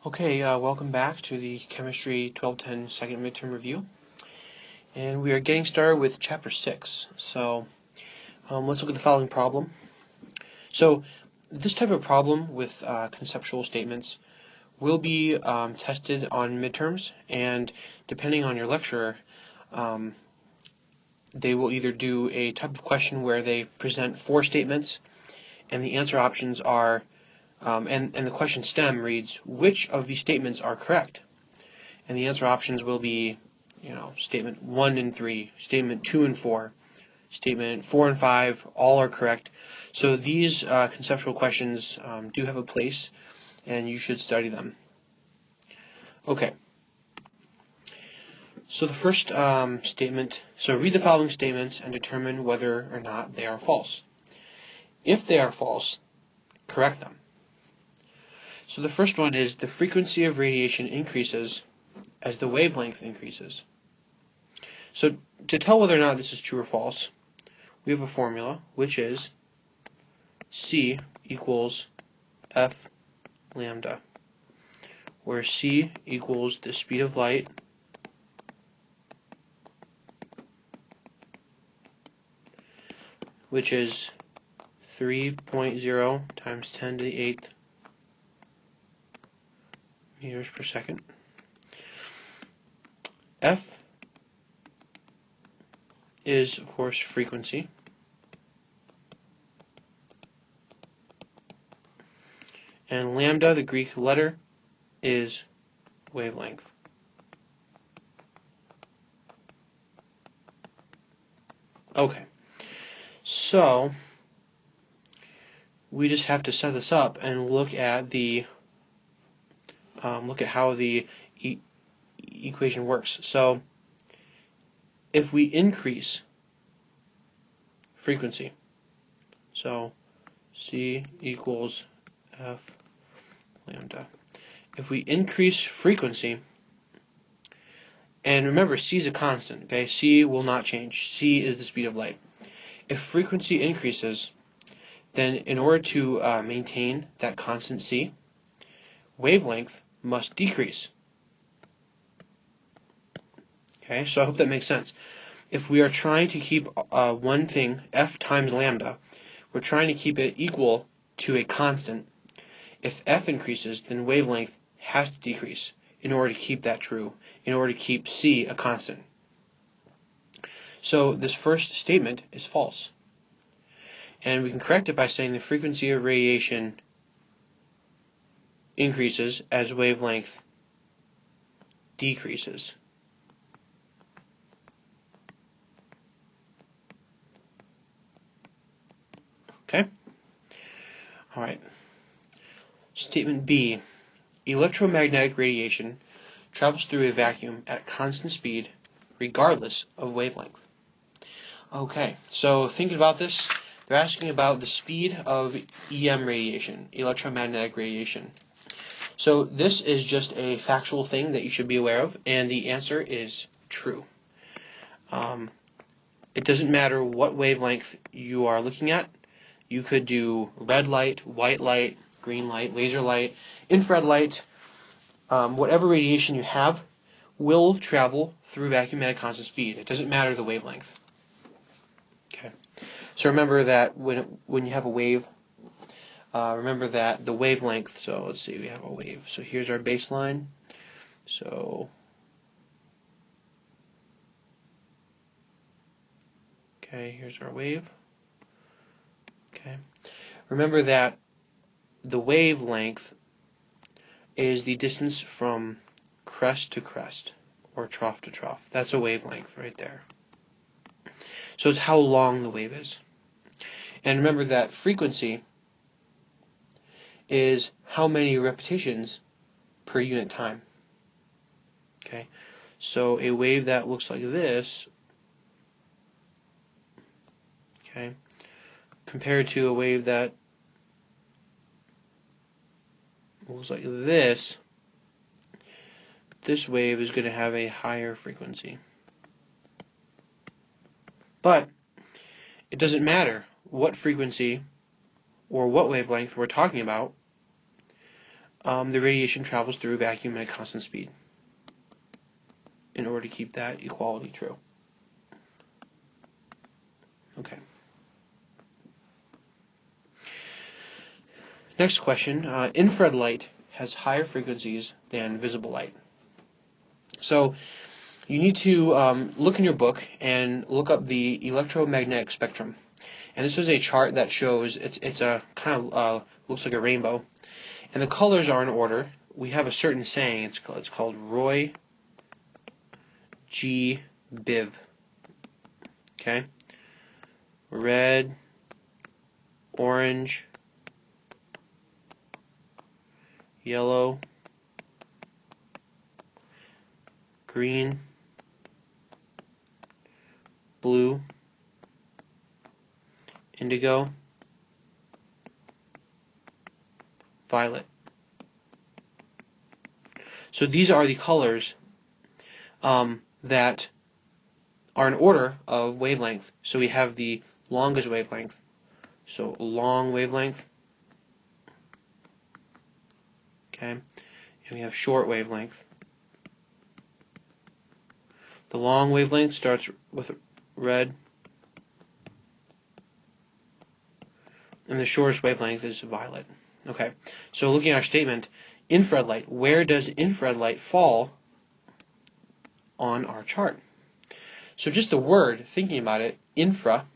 Okay, welcome back to the Chemistry 1210 second midterm review. And we are getting started with Chapter 6. So let's look at the following problem. So this type of problem with conceptual statements will be tested on midterms, and depending on your lecturer, they will either do a type of question where they present 4 statements, and the answer options are and the question stem reads, which of these statements are correct? And the answer options will be, statement 1 and 3, statement 2 and 4, statement 4 and 5, all are correct. So these conceptual questions do have a place, and you should study them. Okay. So the first statement, so read the following statements and determine whether or not they are false. If they are false, correct them. So the first one is the frequency of radiation increases as the wavelength increases. So to tell whether or not this is true or false, we have a formula, which is C equals F lambda, where C equals the speed of light which is 3.0 times 10 to the 8th meters per second. F is, of course, frequency. And lambda, the Greek letter, is wavelength. Okay, so we just have to set this up and look at the how the equation works. So if we increase frequency, so C equals F lambda. If we increase frequency, and remember C is a constant, okay? C will not change. C is the speed of light. If frequency increases, then in order to maintain that constant C, wavelength must decrease. Okay, so I hope that makes sense. If we are trying to keep one thing, F times lambda, we're trying to keep it equal to a constant. If F increases, then wavelength has to decrease in order to keep that true, in order to keep C a constant. So this first statement is false. And we can correct it by saying the frequency of radiation increases as wavelength decreases. Okay? All right. Statement B. Electromagnetic radiation travels through a vacuum at constant speed regardless of wavelength. Okay, so thinking about this, they're asking about the speed of EM radiation, electromagnetic radiation. So this is just a factual thing that you should be aware of, and the answer is true. It doesn't matter what wavelength you are looking at. You could do red light, white light, green light, laser light, infrared light. Whatever radiation you have will travel through vacuum at a constant speed. It doesn't matter the wavelength. Okay. So remember that when you have a wave, remember that the wavelength, so let's see, we have a wave. So here's our baseline. So, okay, here's our wave. Okay. Remember that the wavelength is the distance from crest to crest, or trough to trough. That's a wavelength right there. So it's how long the wave is. And remember that frequency is how many repetitions per unit time. Okay, so a wave that looks like this, okay, compared to a wave that looks like this wave is going to have a higher frequency. But it doesn't matter what frequency or what wavelength we're talking about. the radiation travels through a vacuum at a constant speed in order to keep that equality true. Okay. Next question, infrared light has higher frequencies than visible light. So you need to look in your book and look up the electromagnetic spectrum. And this is a chart that shows, it's a kind of, looks like a rainbow. And the colors are in order. We have a certain saying, it's called Roy G. Biv. Okay? Red, orange, yellow, green, blue, indigo, violet. So these are the colors that are in order of wavelength. So we have the longest wavelength. So long wavelength. Okay. And we have short wavelength. The long wavelength starts with red. And the shortest wavelength is violet. Okay. So looking at our statement, infrared light. Where does infrared light fall on our chart? So just the word, thinking about it, infra,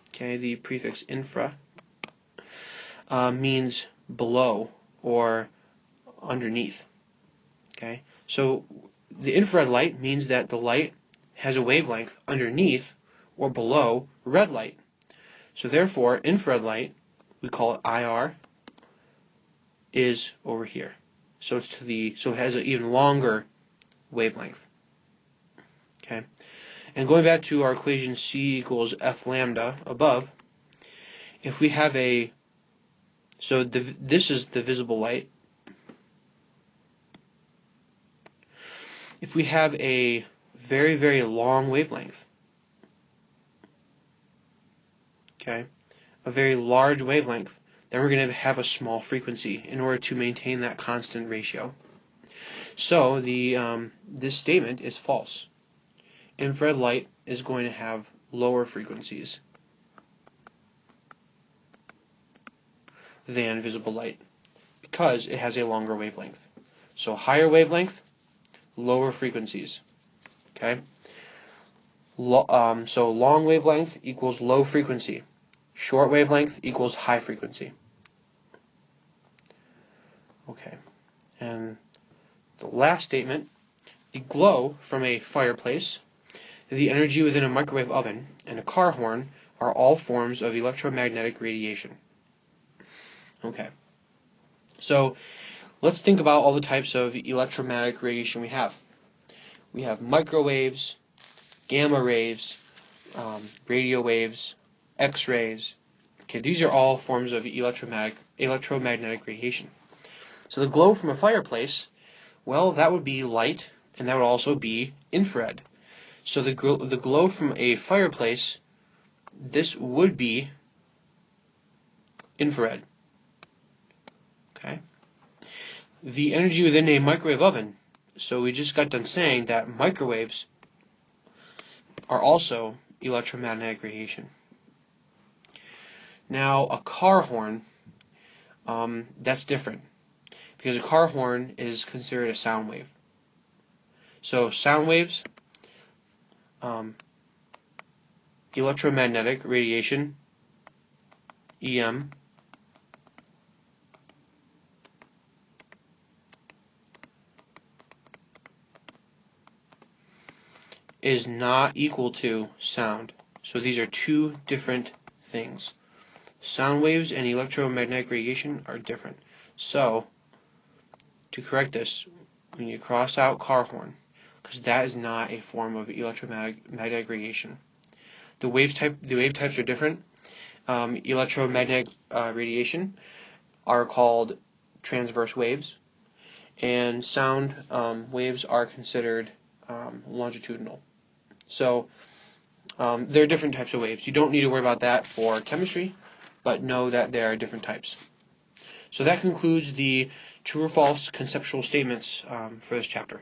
okay, the prefix infra, means below or underneath. Okay, so the infrared light means that the light has a wavelength underneath or below red light. So therefore, infrared light, we call it IR, is over here. So it's so it has an even longer wavelength. Okay. And going back to our equation C equals F lambda above, if we have this is the visible light. If we have a very, very long wavelength, okay, a very large wavelength, then we're going to have a small frequency in order to maintain that constant ratio. So this statement is false. Infrared light is going to have lower frequencies than visible light because it has a longer wavelength. So higher wavelength, lower frequencies. Okay? So long wavelength equals low frequency. Short wavelength equals high frequency. Okay. And the last statement, the glow from a fireplace, the energy within a microwave oven, and a car horn are all forms of electromagnetic radiation. Okay. So let's think about all the types of electromagnetic radiation we have. We have microwaves, gamma rays, radio waves, X-rays. Okay, these are all forms of electromagnetic radiation. So the glow from a fireplace, well, that would be light, and that would also be infrared. So the glow from a fireplace, this would be infrared. Okay. The energy within a microwave oven. So we just got done saying that microwaves are also electromagnetic radiation. Now a car horn, that's different because a car horn is considered a sound wave. So sound waves, electromagnetic radiation, EM, is not equal to sound. So these are two different things. Sound waves and electromagnetic radiation are different. So to correct this, we need to cross out car horn because that is not a form of electromagnetic radiation. The wave types are different. Electromagnetic radiation are called transverse waves, and sound waves are considered longitudinal. So there are different types of waves. You don't need to worry about that for chemistry, but know that there are different types. So that concludes the true or false conceptual statements for this chapter.